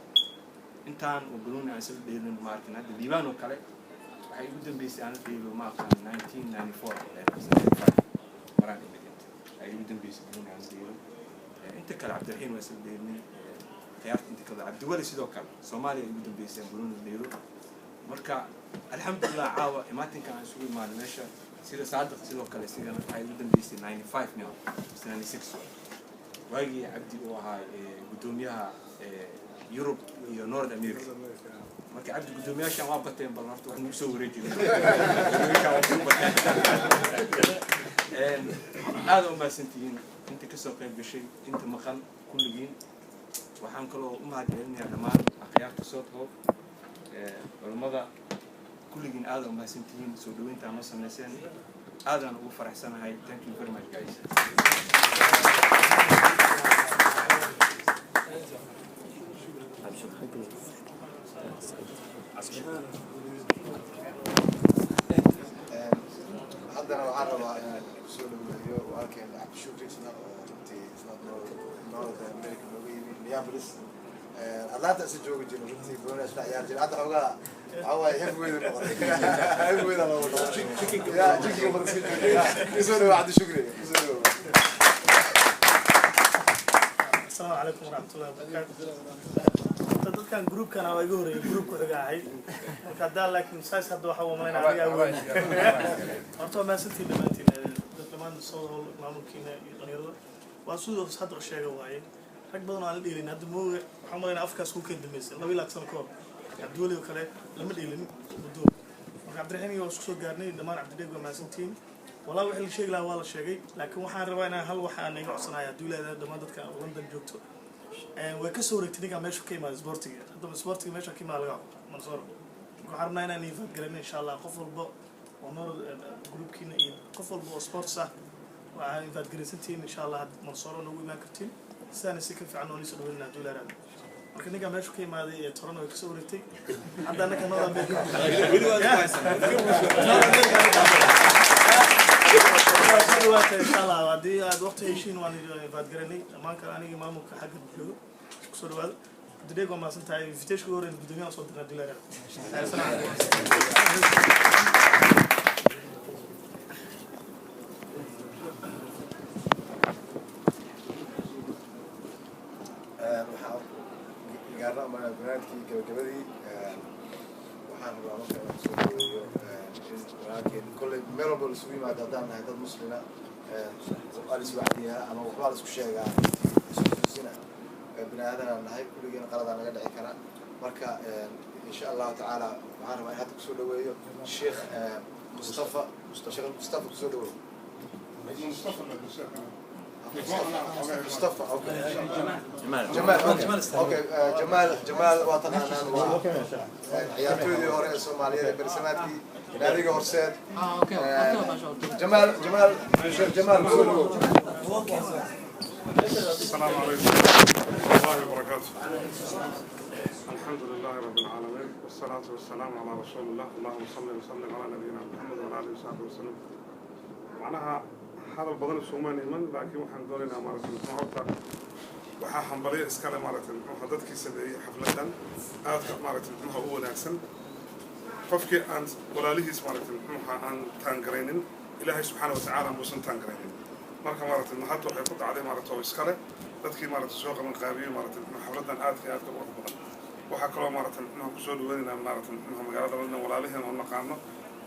Speaker 12: إنتان وقولون عن سبب ديرن ما أركن هذا ديوان وكله حيبدأ بيس أنا في ما كان 1994 مراني بديت حيبدأ بيس قولون عن ديوان أنت كعبد الرحيم وسبب ديرني خيارت أنت كذا عبد الولي سيدو كان سومالي يقدم بيسين بلون الليلو مركا الحمد لله عاوة إماتين كان سوي مع المشا سيدا صادق سيدا وكلا سيدا هاي بدن بيستي 95 نيو 96 واجي عبدي وهاي قدوميها يوروب iyo North America marka abdi gudoomiyaashan waa bateen bal horta wax soo wareejinay aad u maasantiin inta ka soo qayb gashay inta maqan kulligiin waxaan kaloo u mahadcelinayaa dhammaan akhyaarta soo taho culimada kulligiin aad u maasantiin soo dhaweynta ama sameyseen aadaan ugu faraxsanahay thank you very much guys
Speaker 1: haddana waxaan rabaa inaan kusoo dhaweeyo walaalkeen cabdishukri isna oo runtii isna North America nooga yimi Minneapolis Atlanta isa joogi jiro runtii boona isla ciyaar jiro hadda xoogaa waxaa waaye heavyweight noqotay heavyweight loo noqotay yaa jikiga badan iska jooga kusoo dhaweeyo cabdishukri kusoo dhaweeyo
Speaker 6: السلام عليكم ورحمة الله وبركاته. dadkan groupkan waa iga horeeyay groupku xiga ahay marka hadda laakiin saas hadda waxa uu malayna aniga awood horta ma santii dhamaantiin dhammaan soo maamulkiina iyo dhalinyarada waa sidoo hadda sheega waaye rag badan oo aan dhiilin hadda mooga waxa malayna afkaas ku keen dambeysay 2 sano ka hor abduuli oo kale lama dhiilin muddo marka Cabdiraxiin iyo soo gaarnay dhamaan Cabdideeg waa maasantiin والله وحنا الشيء لا والله شيء لكن وحنا رواينا هل وحنا نيجي عصنا يا دولة هذا ما دتك لندن جوكتو وكسر تنيجا ماشوا كيما سبورتي هذا سبورتي ماشوا كيما لقى منصور وحرنا هنا نيفا قرينا إن شاء الله قفل بو ونور جروب كنا قفل بو سبورت صح وعايزات قريسنتين إن شاء الله منصور ونوي ما كرتين سنة سكن في عنوان يسولوا لنا دولة هذا لكن نيجا ماشوا كيما هذه ترى وكسر تي عندنا كنا إن شاء الله ودي وقت هيشين واني بعد قرني ما كان أنا إمامك حق الجو كسر هذا دقيقة ما سنتهاي فيتش كورين بدنيا صوتنا دلنا
Speaker 1: قارنا ما بناتي كبدي وحنا نروح لكن كل ميربل سوي ما دادنا هذا المسلمين سؤال سواحديها أما وقال سك شيء سنة بنادنا نهاي كل جينا قرضنا قد عكنا مركا إن شاء الله تعالى معنا ما يهاتك سودوي الشيخ مصطفى كسودوي مصطفى اوكي جمال وطننا عيارتويدي هوري الصوماليه برسماتكي ناديغا هورسيد جمال
Speaker 13: السلام عليكم ورحمه الله وبركاته الحمد لله رب العالمين والصلاه والسلام على رسول الله اللهم صل وسلم على نبينا محمد وعلى اله وصحبه وسلم معناها هذا البدن الصومالي من لكن وحن دولنا مرة المعرضة وحاهم بريء إسكال مرة المحدد كيسبي حفلة آخر مرة المها أول أحسن قفك أن ولا ليه مرة المها أن تانجرين إلهي سبحانه وتعالى موسن تانجرين مرة المحطة وحيقود عليه مرة إسكال تذكي مرة السوق من قابين مرة حفلة آخر مرة وحكروا مرة المها كسول ويننا مرة المها مقالة لنا ولا ليه ونقامنا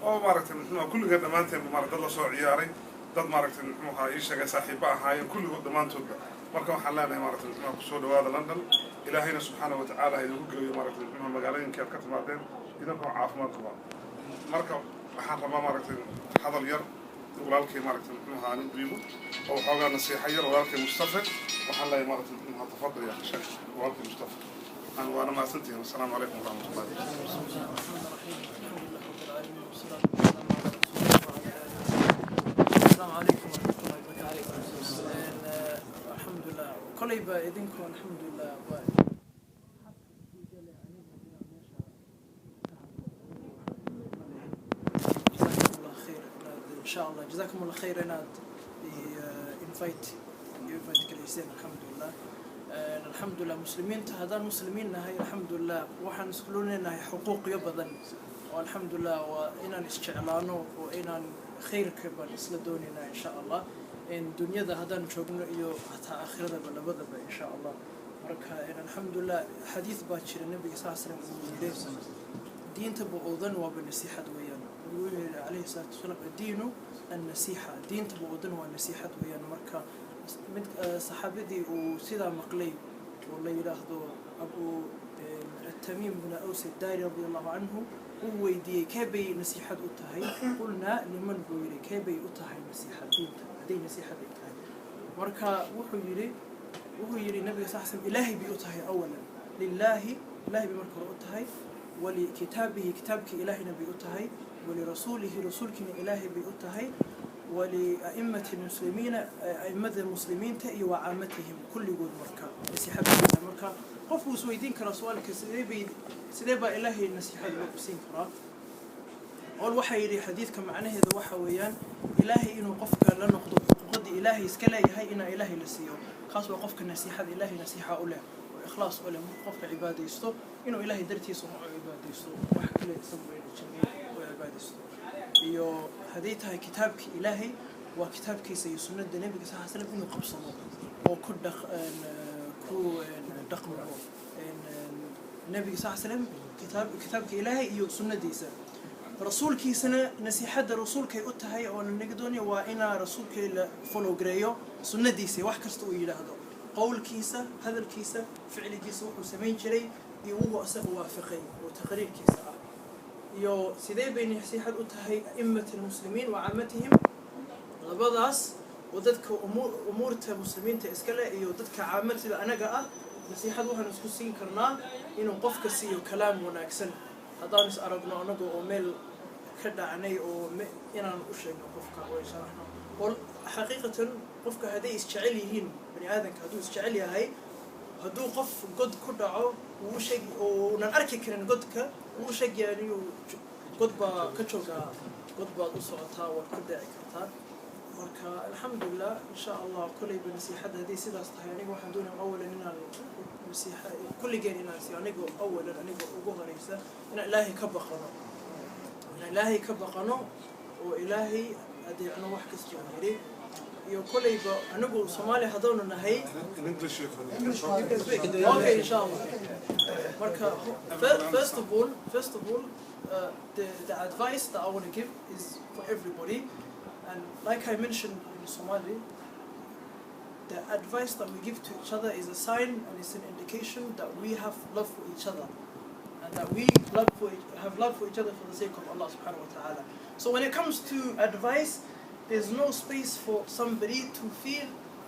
Speaker 13: أو مرة المها كل هذا ما أنت مرة الله سوء عياري dad maaragtay muxuu ii sheegay saaxiibo ahaayeen kulligood dhammaantoodba marka waxaan leenahay maaragtay muxuu ku soo dhawaada London ilaahayna subxaanahu wa tacaala ay ugu geeyo maaragtay muxuu magaalooyinka ka timaadeen idinkoo caafimaad qaba marka waxaan rabaa maaragtay hadal yar walaalkay maaragtay muxuu aan u dhiibo oo xoogaa nasiixa yar walaalkay Mustafa waxaan leeyahay maaragtay muxuu tafadhal ya sheekh walaalkay Mustafa aan waana maasantiin assalaamu calaykum waraxmatullaahi
Speaker 14: السلام عليكم ورحمة الله وبركاته. الحمد لله. كل يبقى إذنكم الحمد لله. جزاكم الله خير. إن شاء الله جزاكم الله خير. أنا invite كريستيان الحمد لله. الحمد لله مسلمين هذا المسلمين هاي الحمد لله وحن نسكلون إنها حقوق يبضن والحمد لله وإنا نستعلانه وإنا خير كبر إسلادوننا إن شاء الله إن دنيا ذا هذا نشوفنا إياه حتى آخر ذا بلا بذا إن شاء الله مركها إن الحمد لله حديث باشر النبي صلى الله عليه وسلم دين تبغضن وبالنصيحة ويان يقول عليه الصلاة والسلام الدين النصيحة دين تبغضن والنصيحة ويان مركا صحابتي وسيدا مقلي والله يلاحظوا أبو التميم بن أوس الداري رضي الله عنه هو يدي كيبي نصيحة أتهي قلنا لمن بويري كيبي أتهي نصيحة دين نصيحة أتهي مركا وهو يري النبي صلى الله عليه وسلم إلهي بأتهي أولا لله إلهي بمركا أتهي ولكتابه كتابك إلهي نبي أتهي ولرسوله رسولك إلهي بأتهي ولأئمة المسلمين أئمة المسلمين تأي وعامتهم كل يقول مركا نصيحة مركا قفوا سويدين كرسوالك سيديبا إلهي نصيحة بسين كرا أول وحي يري حديث كما عنه هذا وحويان إلهي إنه قفك لنقض قد إلهي سكلا يهي إنا إلهي لسيو خاص وقفك النصيحة إلهي نصيحة أولى وإخلاص أولى قفك عبادة يستو إنه إلهي درتي صنع عبادة يستو وحكي له يسمى الجميع وعبادة يستو iyo hadii tahay kitaabki ilaahay waa kitaabkiisa iyo sunnada nabiga sallallahu alayhi wasallam inuu qabsado oo ku dhaqmo nabiga sallallahu alayhi wasallam kitaabki ilaahay iyo sunnadiisa rasuulkiisana nasiihada rasuulkay u tahay oo naga doonaya waa ina rasuulkay la follow gareeyo sunnadiisa wax kasta uu yiraahdo qowlkiisa hadalkiisa ficilkiisa wuxuu sameyn jiray iyo uu asaga waafaqay oo taqriirkiisa يو سيدي بين نصيحة أتهي أئمة المسلمين وعامتهم لبضاس ودتك أمور المسلمين تأسكلا يو دتك عامة أنا جاء نصيحة وها نسكسين كرنا إنه قف كسي وكلام وناكسن هذا نس أردنا أنا جو أميل كذا عني أو إنا نقشين قفك ويشرحنا والحقيقة قفك هذه إشتعاليين بني آدم كهدو إشتعالي هاي هدو قف قد كدعو وشيء ونأركي كرن قدك وشيء يعني قد كتشوكا قد أسرتها وكذا كتار مركا الحمد لله إن شاء الله كل بنصيحة هذه سيدا استحياني واحد دون أولا إن المسيحة كل جاني ناس يعني أولا أنا أقول رئيسة إن إلهي كبقنا إن إلهي كبقنا وإلهي أدي أنا واحد كسجاني يو كل يبقى أنا أقول سومالي هذون النهاية okay إن شاء الله مركا first of all the advice that I want to give is for everybody and like I mentioned in Somali the advice that we give to each other is a sign and it's an indication that we have love for each other and that we have love for each other for the sake of Allah subhanahu wa ta'ala. So when it comes to advice, there's no space for somebody to feel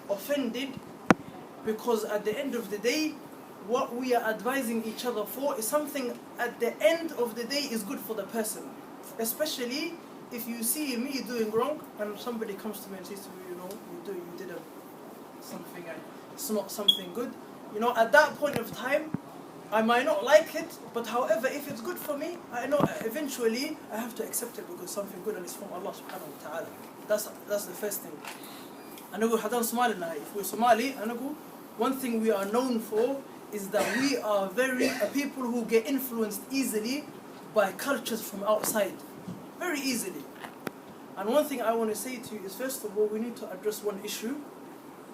Speaker 14: offended because at the end of the day what we are advising each other for is something at the end of the day is good for the person. Especially if you see me doing wrong and somebody comes to me and says to me, you know, you did something and it's not something good. You know, at that point of time, I might not like it, but however, if it's good for me, I know eventually I have to accept it because it's something good and it's from Allah subhanahu wa ta'ala. That's the first thing. If we're Somali, one thing we are known for is that we are people who get influenced easily by cultures from outside. Very easily. And one thing I want to say to you is, first of all, we need to address one issue,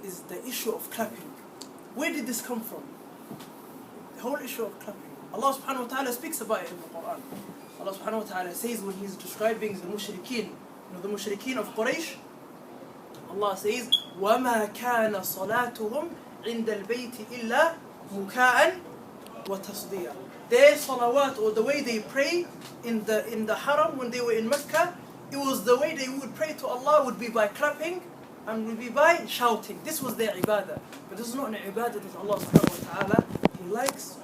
Speaker 14: is the issue of clapping. Where did this come from? The whole issue of clapping. Allah subhanahu wa ta'ala speaks about it in the Quran. Allah subhanahu wa ta'ala says when He's describing the mushrikeen, the mushrikeen of Quraysh, Allah says, وَمَا كَانَ صَلَاتُهُمْ عِنْدَ الْبَيْتِ إِلَّا مُكَاءً وَتَصْدِيًا. Their salawat, or the way they pray in the haram when they were in Mecca, it was the way they would pray to Allah would be by clapping and would be by shouting. This was their ibadah. But this is not an ibadah that Allah subhanahu wa ta'ala He likes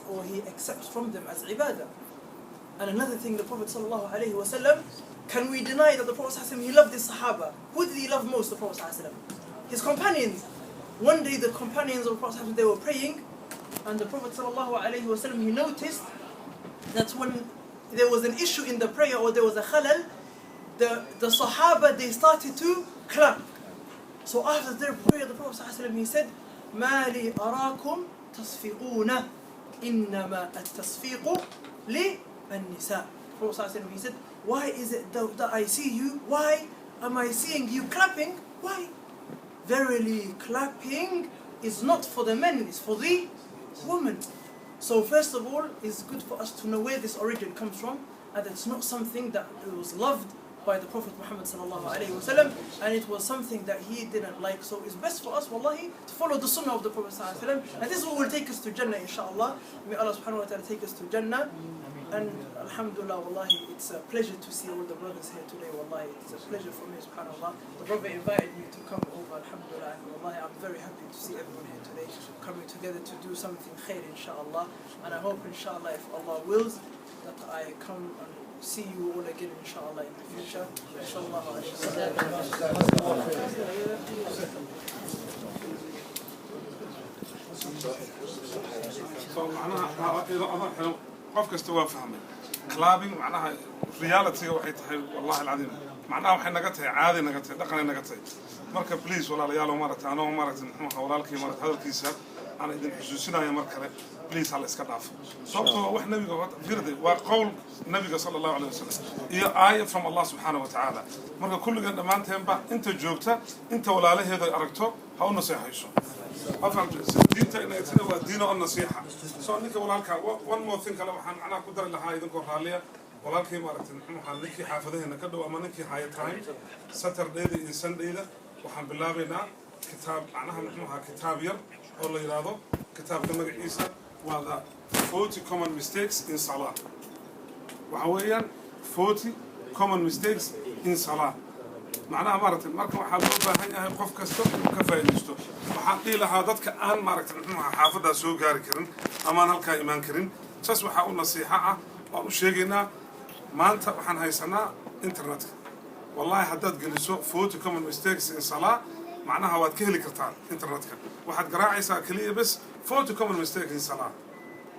Speaker 14: or He accepts from them as ibadah. And another thing, the Prophet sallallahu alaihi wasallam, can we deny that the Prophet sallallahu alaihi wasallam, he loved his Sahaba? Who did he love most, the Prophet sallallahu alaihi wasallam? His companions. One day the companions of the Prophet sallallahu alaihi wasallam, they were praying, and the Prophet sallallahu alaihi wasallam, he noticed that when there was an issue in the prayer or there was a khalal, the Sahaba, they started to clap. So after their prayer, the Prophet sallallahu alaihi wasallam, he said, مَا لِي أَرَاكُمْ تَصْفِقُونَ إِنَّمَا التَّصْفِيقُ لِلنِّسَاءِ. The Prophet sallallahu alaihi wasallam, he said, why is it that I see you? Why am I seeing you clapping? Why? Verily, clapping is not for the men, it's for the women. So first of all, it's good for us to know where this origin comes from, and it's not something that was loved by the Prophet Muhammad sallallahu alaihi wasallam, and it was something that he didn't like. So it's best for us, wallahi, to follow the sunnah of the Prophet sallallahu alaihi wasallam, and this is what will take us to Jannah, inshallah. May Allah subhanahu wa ta'ala take us to Jannah. And alhamdulillah, wallahi, it's a pleasure to see all the brothers here today, wallahi. It's a pleasure for me, subhanallah. The brother invited me to come over, alhamdulillah, and wallahi, I'm very happy to see everyone here today coming together to do something khair, inshallah. And I hope, inshallah, if Allah wills, that I come and see you all again, inshallah, in the future. Inshallah.
Speaker 13: So معناها قف كستوا فهمي كلابين معناها ريالتي waxay tahay wallahi العظيم معناها waxay naga tahay caadi naga tahay dhaqan naga tahay marka please walaalayaal maaragtay anoo maaragtay maxaa walaalkii maaragtay hadalkiisa aan idin xusuusinayo mar kale please hal iska dhaaf sababtoo wax nabiga fiirday waa qowl nabiga sallallahu alayhi wasallam iyo aayad from Allah subhanahu wa ta'ala marka kulligan dhamaanteenba inta joogta inta walaalaheeda aragto ha u naseexayso أفهم دينت إن يتنوى الدين والنصيحة. So أنك ولالك one more thing كلام حن أنا قدر لها إذا كنا حاليا ولالك مرة نحن نكى حافظه نكده وما نكى هاي تايم Saturday إنسان إذا وحن بالله بينا كتاب عنها نحنها كتاب ير والله يراده كتاب كما عيسى وهذا 40 common mistakes in صلاة وحويا 40 common mistakes in صلاة. معناها مرة مركب حافظة هاي قف كستو كفاية نستو وحقي لها ضدك آن مركب حافظة سوق جاري كرن أمان هالك إيمان كرن تسمع حقول نصيحة أو شيءنا ما أنت وحن هاي سنة إنترنت والله حدد جلسوا فوت كم ميستيكس إن صلاة معناها واد كهلي كرتان إنترنت واحد قراعي ساكلية بس فوت كم ميستيكس إن صلاة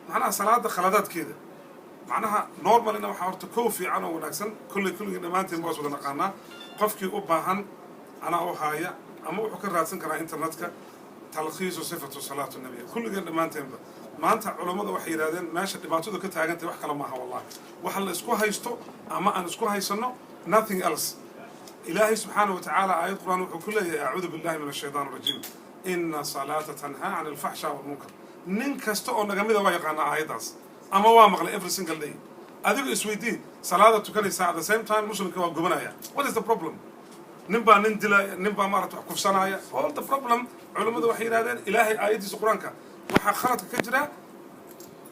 Speaker 13: معناها صلاة خلادات كده معناها نورمال إنه حاولت كوفي عنه ونكسن كل ما أنت مباص ولا نقانا قفكي أباهن أنا أو هاي أما وحكر راسن كرا إنترنتك تلخيص وصفة صلاة النبي كل ما أنت علماء وحيرادين ماشي دبعتو ذكرت أنت وحكي لما والله وحل إسكو هايستو أما أن إسكو هايسنو nothing else إلهي سبحانه وتعالى آية القرآن وكله أعوذ بالله من الشيطان الرجيم إن صلاة تنهى عن الفحشاء والمنكر ننكستو أن جميلة ويقعنا آية داس أما وامغ every single day أديك إسويدي صلاة تكني ساعة the same time مسلم كوا جبنايا what is the problem نبى نندلا نبى مرة تحكف صنايا all the problem علماء وحيرادين إلهي آية القرآن وحخرت كجرة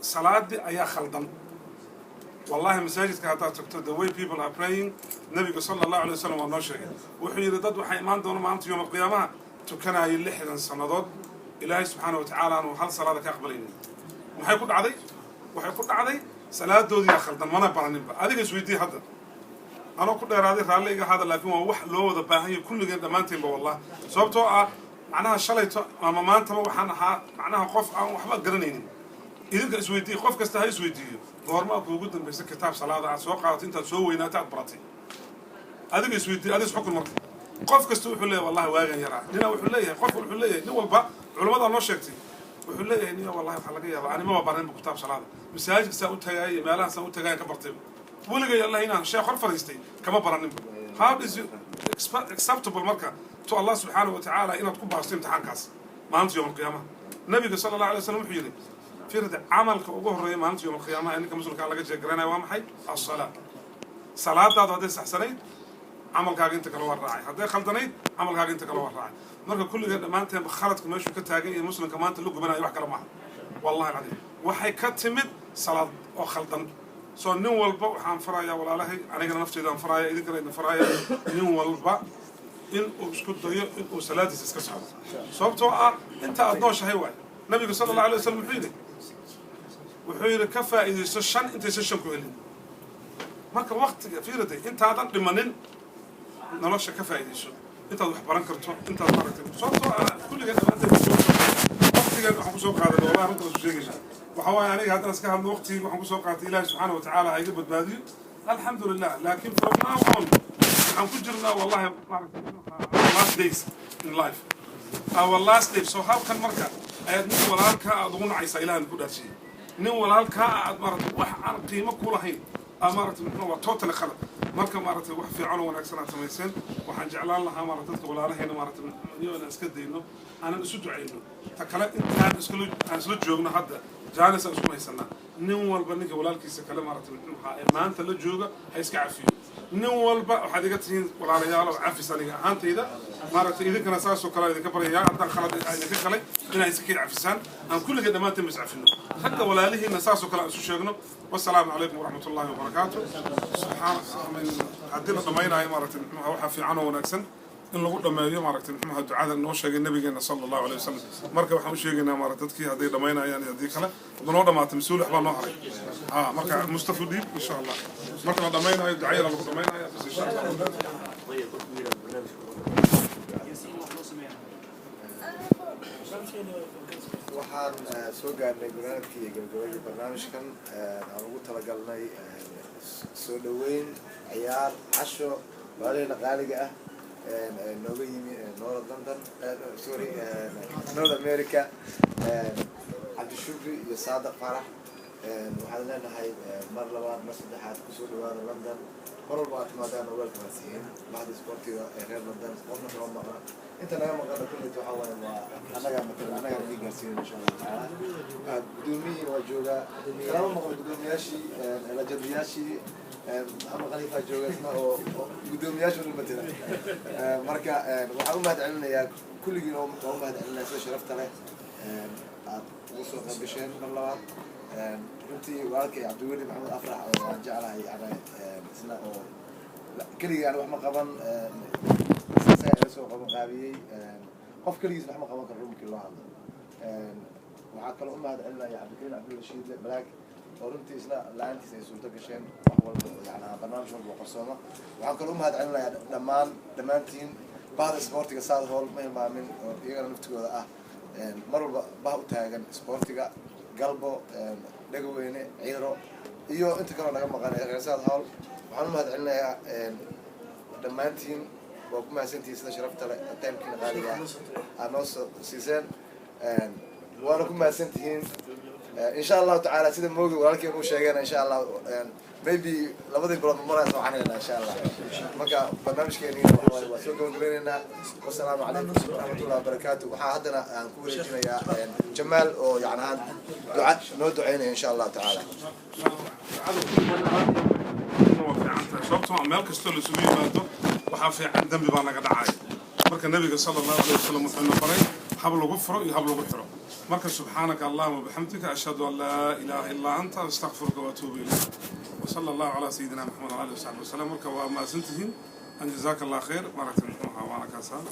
Speaker 13: صلاة دي أيا خلدان والله مساجد كهذا تكتب the way people are praying النبي صلى الله عليه وسلم والنشر وحي ردد وحي إيمان دون ما أنت يوم القيامة تكنا يلحد السنضاد إلهي سبحانه وتعالى أنه هل صلاة كأقبلين وحيكون عادي وحيكون عادي صلاة دودي خلدان ما نبغى نبغى هذه سويدي هذا أنا كنت أرادي رالي هذا لكن هو وح لو ذا باهي كل جد ما أنت والله صوبته معناها شليت أما ما أنت وحنا معناها قف أو وحبا قرنين إذا سويدي قف كستهاي سويدي نورمال كوجود بس كتاب صلاة سوق قاعد أنت تسوي ناتع براتي هذا سويدي هذا حكم مرة قف كستوي حليه والله واجن يرى لنا وحليه قف وحليه نول با علماء الله شكتي وحليه إني والله حلقية أنا ما ببرهن بكتاب صلاة مساجد سأوتها جاي مالها سأوتها جاي كبرتين ولا جاي الله هنا الشيخ خرفر يستي كما برهن how is acceptable مركا تو الله سبحانه وتعالى إن تكون بعصيم تحنكاس ما أنت يوم القيامة النبي صلى الله عليه وسلم حيري فرد عملك وجهر ما أنت يوم القيامة إنك مسلك على جد جرنا وامحي الصلاة صلاة هذا استحسنيت عملك أنت كلو الراعي هذا خلدنيت عملك أنت كلو الراعي مرة كل جد ما أنت بخلت كمش كتاجي مسلم كمان تلوك بنا يحكي معه والله العظيم وحي كتمد صلاة وخلدن سو نول با waxaan farayaa walaalahay aniga naftayda aan farayaa idin kale farayaa nin walba in uu isku dayo in uu salaadiisa iska socdo sababtoo ah inta aad nooshahay waay nabiga sallallahu alayhi wasallam wuxuu yiri ka faa'iideyso shan inta shan ku helin marka waqtiga fiiraday inta aadan dhimanin nolosha ka faa'iideyso inta wax baran karto inta aad baratay sababtoo ah kulliga dhamaanta waqtiga waxaan ku soo qaaday wallahi runta soo sheegaysaa وحوالي عليه هذا نسكها من وقتي وحن كسوق قاتل الله سبحانه وتعالى هيجيب بدبادي الحمد لله لكن from now on عم كجرنا والله last days in life our last days so how can مركا أيد نو ولا كا أظن عيسى إله نقول شيء نو ولا كا أدمرت وح عن قيمة كلها هين أمرت من هو total خلق مركا مرت وح في عنو ونكسرنا تميسين وحنجعل الله مرت ولا له هنا مرت من يوم نسكت دينه أنا نسود عينه تكلم أنت نسكلو جوجنا هذا جالس اسمه يسنا نوال بنيك ولا الكيس كلام مرة ما أنت اللي جوجا هيسكع فيه نوال بقى حديقتين ولا ريال وعفي سنة أنت إذا مرة إذا كان أساس وكلا إذا كبر يا عبد خالد إذا كلا هنا يسكير عفي سنة أنا كل كده ما تمس عفينه حتى ولا له أساس وكلا أسوس شغله والسلام عليكم ورحمة الله وبركاته سبحان من عدنا ضمينا هاي مرة هو في عنو ونكسن إن لو قلنا اليوم مرة نحن الدعاء إنه شيء النبي جينا صلى الله عليه وسلم مركب وحنا شيء جينا مرة تذكي هذه ضمينا يعني هذه كلا بنوضع ما تمسول إحنا نهري مركب مستفيدين إن شاء الله مركب ضمينا هاي الدعاء لو ضمينا هاي بس إن شاء الله
Speaker 1: waxaan soo gaarnay barnaamijkii iyo gabagabadii barnaamijkan aan ugu talagalnay soo dhaweyn ciyaar casho walaaleena qaaliga ah nooga yimi North London sorry North America cabdishukri iyo saadaq farax waxaan leenahay mar labaad mar saddexaad kusoo dhawaada London mar walba aad timaadaan welcome asiin bahda sportiga ee reer London qofna kama maqan انت انا ما قدرت كل تحاول انا مثلا انا اللي قاسين ان شاء الله تعالى بدومي وجوغا كلام ما بدومياشي لا جدياشي اما خليفه جوغا اسمه بدومياشي مثلا marka waxa u mahad celinaya kulligiin oo u mahad celinaya soo sharafta leh aad ugu soo qaybgasheen mar labaad runtii walaalkay Cabdiweli Maxamed Afrax oo aan jeclahay ana isna oo kaliya wax ma qaban سو قبل قابيي قف كليس نحن قبل كروم كل واحد وحكى له هذا إلا يا عبد الكريم عبد الرشيد بلاك ورنتي إسنا لا أنت سيسوي تكشين وهو يعني برنامج هو قصومه وحكى له هذا إلا دمان تين بعض سبورتيكا صار هول ما من يقدر نفتكر هذا مرة بهو تاجن سبورتيكا قلبه دقوينه عيرو إيوه أنت كمان نجمع قناة صار هول وحنا هذا إلا دمان تين وكما سنتي سنة شرفت تيمكن غالية أنوس سيزن وأنا كما سنتين إن شاء الله تعالى سيد موجي ولكن مو شيئا إن شاء الله maybe لابد يقولون مرة سبحانه إن شاء الله مكا برنامج كيني وسوق مقبلنا والسلام عليكم ورحمة الله وبركاته وحاضرنا نقول جينا يا جمال ويعني هذا دعاء نود عينه إن شاء الله تعالى
Speaker 13: شوفتوا عمال كستول سويه بعده وحافي عن ذنب بانا قد عاي مركا النبي صلى الله عليه وسلم وحنا فري حبل غفره يحبل غفره مركا سبحانك اللهم وبحمدك أشهد أن لا إله إلا أنت أستغفرك وأتوب إليك وصلى الله على سيدنا محمد وعلى آله وصحبه وسلم مركا وما سنتهين أن جزاك الله خير مرة وانا كاسان